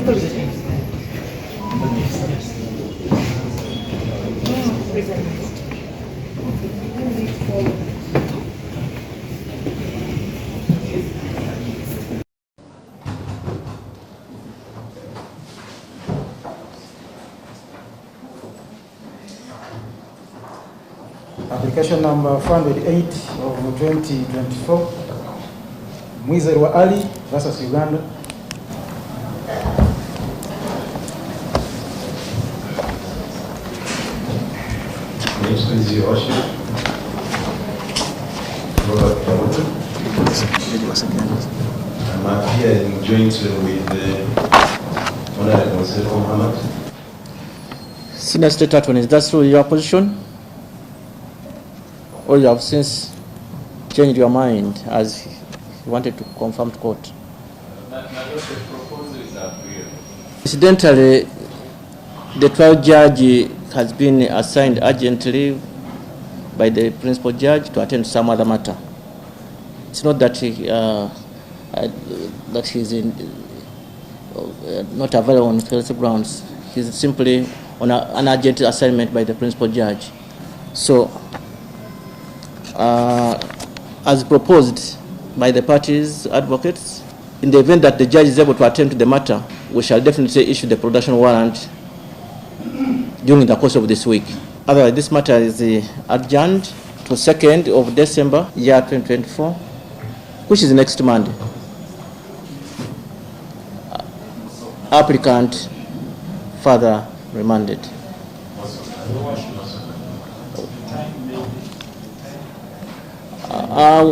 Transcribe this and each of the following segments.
Application number 408 of 2024, Mwizerwa Ali versus Uganda. Next is your worship. I'm here in joint with the Honorable Senator Muhammad. Senior State Attorney, is that still your position? Or you have since changed your mind as you wanted to confirm to court? Incidentally, the trial judge has been assigned urgently by the principal judge to attend some other matter. It's not that that he's not available on policy grounds. He's simply on an urgent assignment by the principal judge. So, as proposed by the parties' advocates, in the event that the judge is able to attend to the matter, we shall definitely issue the production warrant during the course of this week. Otherwise, this matter is adjourned to 2nd of December, year 2024, which is next Monday. Applicant further remanded.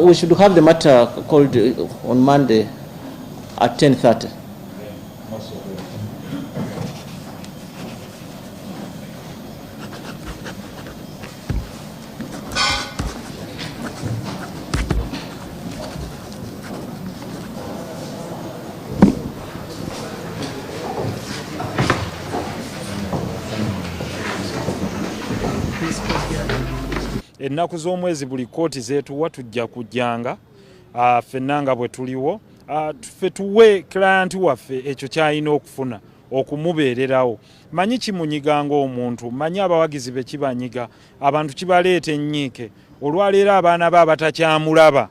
We should have the matter called on Monday at 10:30. Ennaku z'omwezi buli kooti zeetuwa tujja kujjanga ffenna nga bwe tuliwo ffe tuwe client waffe ekyo ky'alina okufuna okumubeererawo. Manyi kimunyiga ng'omuntu, manyi abawagizi be kibanyiga, abantu kibaleeta ennyiike. Olwaleero abaana be abatakyamulaba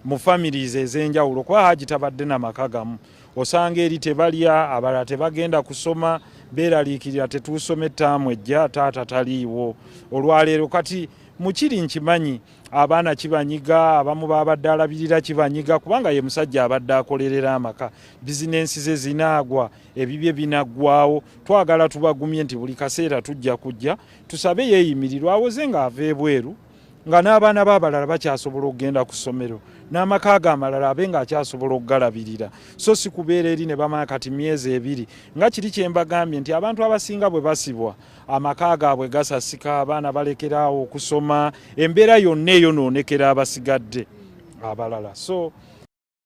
mu families ez'enjawulo, kuba Hajji tabadde na maka gamu, osanga eri tebalya, abalala tebagenda kusoma, beeraliikirira tetuusome ettaamu ejja, taata taliiwo. Olwaleero kati mukiri nkimanyi abaana kibanyiga, abamu babadde alabirira kibanyiga, kubanga ye musajja abadde akolerera amaka, bizinensi ze zinaagwa, ebibye binaggwawo. Twagala tubagumye nti buli kaseera tujja kujja tusabe yeeyimirirwa awoze ng'ava ebweru, nga n'abaana b'abalala bakyasobola okugenda ku ssomero, n'amaka ge amalala abe ng'akyasobola okugalabirira. So si kubeera eri ne bamala kati myezi 2 nga kiri kye mbagambye nti abantu abasinga bwe basibwa amaka gaabwe gasasika, abaana balekeraawo okusoma, embeera yonna eyonoonekera abasigadde abalala. So